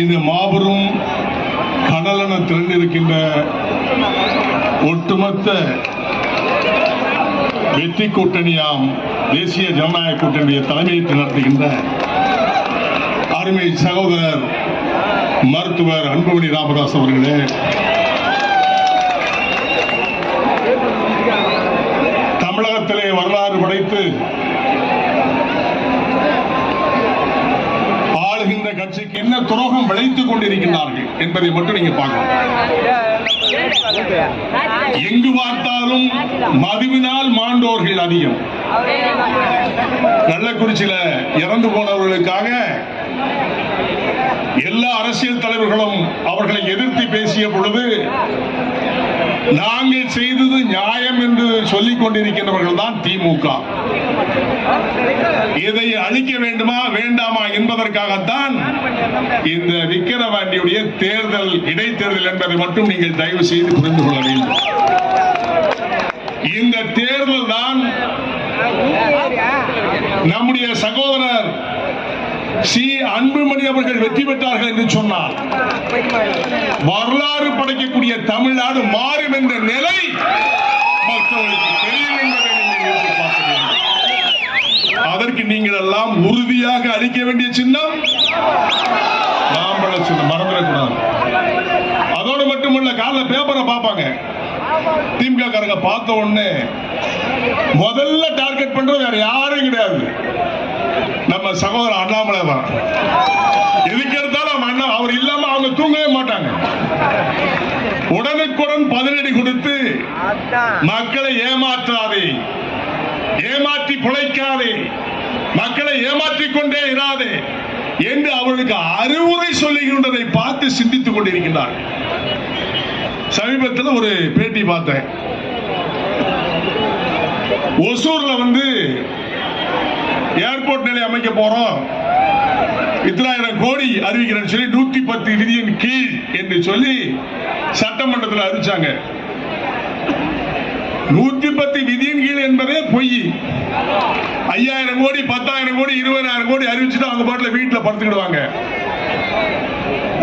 இந்த மாபெரும் கடலென திரண்டிருக்கின்ற ஒட்டுமொத்த வெற்றி கூட்டணியாம் தேசிய ஜனநாயக கூட்டணியை தலைமையேற்று நடத்துகின்ற அருமை சகோதரர் மருத்துவர் அன்புமணி ராமதாஸ் அவர்களே, தமிழகத்திலே வரலாறு படைத்து ஆளுகின்ற கட்சிக்கு என்ன துரோகம் விளைத்துக் கொண்டிருக்கின்றார்கள் என்பதை மட்டும் நீங்க பார்க்கணும். எங்கு பார்த்தாலும் மதுவினால் மாண்டோர்கள் அதிகம். கள்ளக்குறிச்சியில இறந்து போனவர்களுக்காக எல்லா அரசியல் தலைவர்களும் அவர்களை எதிர்த்து பேசிய பொழுது நாங்கள் செய்தது நியாயம் என்று சொல்லிக் கொண்டிருக்கின்றவர்கள் தான் திமுக. இதை அழிக்க வேண்டுமா வேண்டாமா என்பதற்காகத்தான் இந்த விக்கிரவாண்டியுடைய தேர்தல் இடைத்தேர்தல் என்பதை மட்டும் நீங்கள் தயவு செய்து புரிந்து கொள்ள வேண்டும். இந்த தேர்தல் தான் நம்முடைய சகோதரர் சி அன்புமணி அவர்கள் வெற்றி பெற்றார்கள் என்று சொன்னார் வரலாறு படைக்கக்கூடிய தமிழ்நாடு மாறும் என்ற நிலை மக்களுக்கு தெரியும் என்பதை நீங்கள் பார்க்க வேண்டும். அதற்கு நீங்கள் எல்லாம் உறுதியாக அளிக்க வேண்டிய சின்னம் மாம்பழ சின்னம், மறந்துடக்கூடாது. அதோடு மட்டுமல்ல, காலைல பேப்பரை பார்ப்பாங்க, திமுக காரங்க பார்த்த உடனே முதல்ல டார்கெட் பண்றது வேற யாரும் கிடையாது, நம்ம சகோதரர் அண்ணாமலை தான். எதுக்கு எடுத்தாலும் அண்ணா அவர் இல்லாம அவங்க தூங்கவே மாட்டாங்க. உடனுக்குடன் பதிலடி கொடுத்து மக்களை ஏமாற்றாதே, ஏமாற்றி பிழைக்காதே, மக்களை ஏமாற்றிக் கொண்டே இராதே என்று அவர்களுக்கு அறிவுரை சொல்லுகின்றதை பார்த்து சிந்தித்துக் கொண்டிருக்கிறார். சமீபத்தில் ஒரு பேட்டி பார்த்தேன். ஒசூர்ல ஏர்போர்ட் நிலையம் அமைக்க போறோம், இத்தனை கோடி அறிவிக்கிறேன்னு சொல்லி 110 விதியின் கீழ் என்று சொல்லி சட்டமன்றத்தில் அறிவிச்சாங்க. 110 விதியின் கீழ் என்பதே பொய். 5000 கோடி 10,000 கோடி 20,000 கோடி அறிவிச்சுட்டு அவங்க பாட்டில் வீட்டில் படுத்துக்கிடுவாங்க.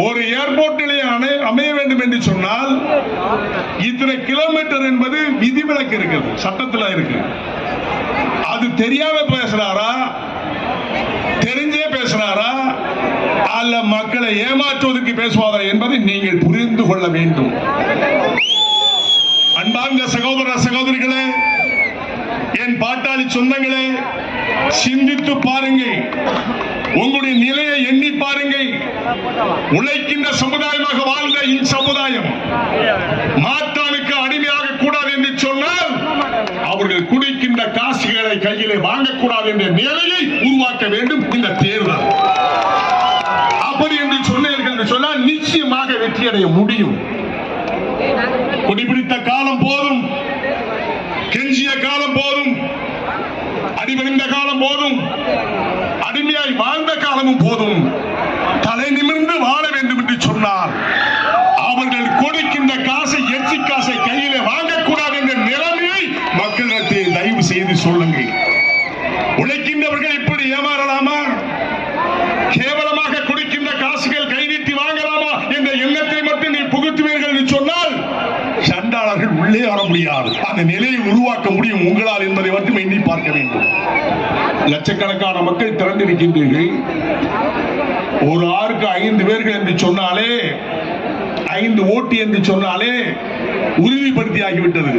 ஒரு ஏர்போர்ட் நிலையம் அமைய வேண்டும் என்று சொன்னால் இத்தனை கிலோமீட்டர் என்பது விதிவிலக்கு இருக்கிறது, சட்டத்தில் இருக்கு. அது தெரியாம பேசுறாரா, தெரிஞ்சே பேசுறாரா, அல்ல மக்களை ஏமாற்றுவதற்கு பேசுவாரா என்பதை நீங்கள் புரிந்து கொள்ள வேண்டும். அன்பார்ந்த சகோதர சகோதரிகளே, என் பாட்டாளி சொந்தங்களே, சிந்தித்து பாருங்கள், உங்களுடைய நிலையை எண்ணி பாருங்கள். உழைக்கின்ற சமுதாயமாக வாழ்ந்த இச்சமுதாயம் மாற்றானுக்கு அடிமையாக கூடாது என்று சொன்னால் அவர்கள் குடிக்கின்ற காசுகளை கையிலே வாங்கக்கூடாது என்ற நிலையை உருவாக்க வேண்டும் இந்த தேர்தல். அப்படி என்று சொன்னீர்கள் என்று சொன்னால் நிச்சயமாக வெற்றி அடைய முடியும். குடிபிடித்த காலம் போதும், கெஞ்சிய காலம் போதும், அடிபணிந்த காலம் போதும், அடிமையாய் வாழ்ந்த காலமும் போதும். தலை நிமிர்ந்து வாழ வேண்டும் என்று சொன்னார் அவர்கள் கொடுக்கின்ற காசை, எச்சி காசை கையிலே வாங்கக்கூடாது என்ற நிலைமையை மக்களிடத்தில் தயவு செய்து சொல்லுங்கள். உழைக்கின்றவர்கள் இப்படி ஏமாறலாமா? கேவலமாக கொடுக்கின்ற காசுகள் கை நீட்டி வாங்கலாமா என்ற எண்ணத்தை மட்டும் நீ புகுத்துவீர்கள் என்று சொன்னால் சண்டாளர்கள் உள்ளே வர முடியாது. அந்த நிலையை உருவாக்க முடியும் உங்களால் என்பதை மட்டும் எண்ணி பார்க்க வேண்டும். லட்சக்கணக்கான மக்கள் திரண்டிருக்கின்றீர்கள். ஒரு ஆருக்கு 5 பேர்கள் என்று சொன்னாலே, 5 ஓட்டு என்று சொன்னாலே உறுதிப்படுத்தி ஆகிவிட்டது.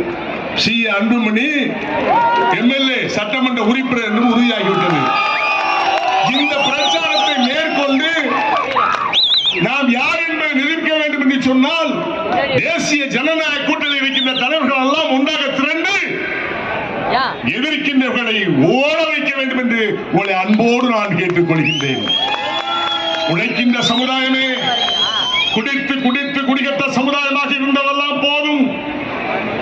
சி அன்புமணி எம்எல்ஏ சட்டமன்ற உறுப்பினர் என்று உறுதியாகிவிட்டது. இந்த பிரச்சாரத்தை மேற்கொண்டு நாம் யார் என்பதை நிரூபிக்க வேண்டும் என்று சொன்னால் தேசிய ஜனநாயக கூட்டணியில் இருக்கின்ற தலைவர்கள் எல்லாம் ஒன்றாக திரண்டு எதிர்க்கின்றவர்களை ஓட வைக்க வேண்டும் என்று உங்களை அன்போடு நான் கேட்டுக் கொள்கின்றேன். உழைக்கின்ற சமுதாயமே, குடித்து குடித்து குடிக்கட்ட சமுதாயமாக இருந்ததெல்லாம் போதும்.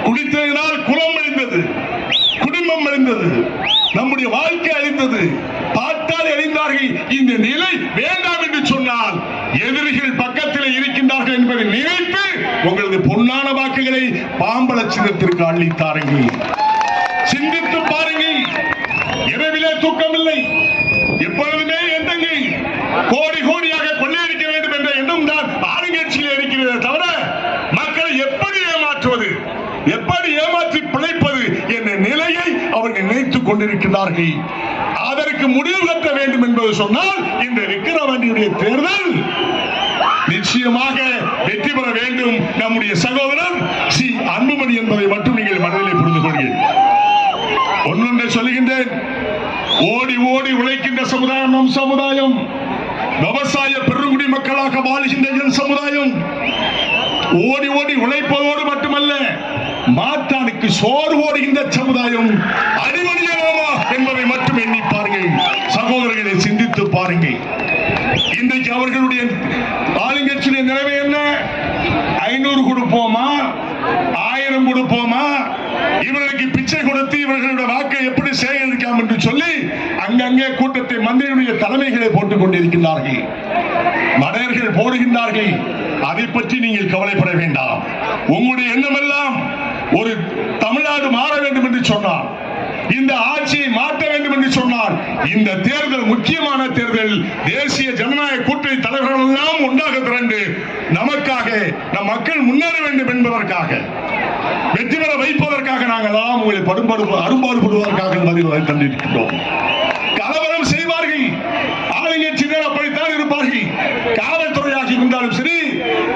குடித்ததினால் குலம் அழிந்தது, குடும்பம் அழிந்தது, நம்முடைய வாழ்க்கை அழிந்தது, பாட்டாளி அழிந்தார்கள். இந்த நிலை வேண்டாம் என்று சொன்னால் எதிரிகள் பக்கத்தில் இருக்கின்றார்கள் என்பதை நினைத்து உங்களது பொன்னான வாக்குகளை பாம்பள சின்னத்திற்கு அள்ளித்தாருங்கள். சிந்தித்து பாருங்கள். இரவிலே தூக்கமில்லை, எப்பொழுதுமே எண்ணங்கள் கோடி கோடியாக கொள்ளையடிக்க வேண்டும் என்ற கொண்டிருக்கிறார்கள். அதற்கு முடிவு கட்ட வேண்டும் என்பது சொன்னால் இந்த விக்கிரவாண்டியுடைய தேர்தல் நிச்சயமாக வெற்றி பெற வேண்டும் நம்முடைய சகோதரர் சி அன்புமணி என்பதை மட்டும் நீங்கள் மனதிலே புரிந்து கொள்கிறேன். ஒன்னொன்றை சொல்லுகின்றேன். ஓடி ஓடி உழைக்கின்ற சமுதாயம் நம் சமுதாயம். விவசாய பெருங்குடி மக்களாக வாழ்கின்ற என் சமுதாயம். ஓடி ஓடி உழைப்பதோடு மட்டுமல்ல, மாட்டானுக்கு சோறு ஓடுகின்ற சமுதாயம் அடிமணியலாமா என்பதை மட்டும் எண்ணி பாருங்கள். சகோதரர்களை சிந்தித்து பாருங்கள். இன்றைக்கு அவர்களுடைய ஆளுங்கட்சியுடைய நிலைமை என்ன? 500 கொடுப்போமா, 1000 கொடுப்போமா, இவர்களுக்கு பிச்சை கொடுத்து இவர்களுடைய வாக்கை எப்படி சேகரிக்கலாம் என்று சொல்லி அங்கங்கே கூட்டத்தை மந்திரியுடைய தலைமைகளை போட்டுக் கொண்டிருக்கிறார்கள். மடையர்கள் போடுகின்றார்கள். அதை பற்றி நீங்கள் கவலைப்பட வேண்டாம். உங்களுடைய எண்ணம் எல்லாம் ஒரு தமிழ்நாடு மாற வேண்டும் என்று சொன்னார், இந்த ஆட்சியை மாற்ற வேண்டும் என்று சொன்னார். இந்த தேர்தல் முக்கியமான தேர்தல். தேசிய ஜனநாயக கூட்டணி தலைவர்கள் எல்லாம் ஒன்றாக திரண்டு நமக்காக, நம் மக்கள் முன்னேற வேண்டும் என்பதற்காக, வெற்றி பெற வைப்பதற்காக நாங்கள் எல்லாம் உங்களை அரும்பாடுபடுவதற்காக பதில் தந்திருக்கின்றோம். கலவரம் செய்வார்கள், ஆளுங்கட்சியினர் அப்படித்தான் இருப்பார்கள். காவல்துறையாக இருந்தாலும் சரி,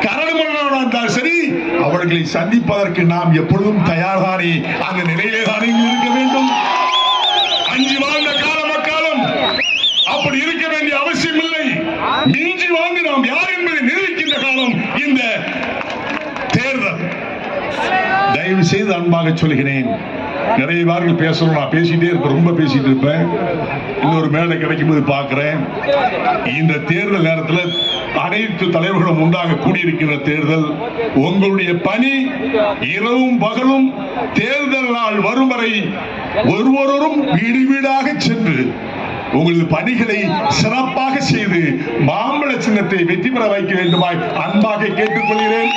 கரடுமுரடாக இருந்தாலும் சரி, அவர்களை சந்திப்பதற்கு நாம் எப்பொழுதும் தயார்தானே, அந்த நிலையிலே தானே இருக்க வேண்டும். அஞ்சு வாழ்ந்த காலம் அப்படி இருக்க வேண்டிய அவசியம் இல்லை. மிஞ்சி வாழ்ந்து நாம் யார் என்பதை நிரூபிக்கின்ற காலம் இந்த தேர்தல். தயவு செய்து அன்பாக சொல்கிறேன், நிறைய வார்கள் பேசணும். நான் பேசிட்டே இருப்பேன், ரொம்ப பேசிட்டு இருப்பேன். இன்னொரு மேடை கிடைக்கும் போது பார்க்கிறேன். இந்த தேர்தல் நேரத்தில் அனைத்து தலைவர்களும் உண்டாக கூடியிருக்கிற தேர்தல். உங்களுடைய பணி இரவும் பகலும் தேர்தல் நாள் வரும் வரை ஒருவரும் வீடு வீடாக சென்று உங்களது பணிகளை சிறப்பாக செய்து மாம்பழ சின்னத்தை வெற்றி பெற வைக்க வேண்டுமாய் அன்பாக கேட்டுக்கொள்கிறேன்.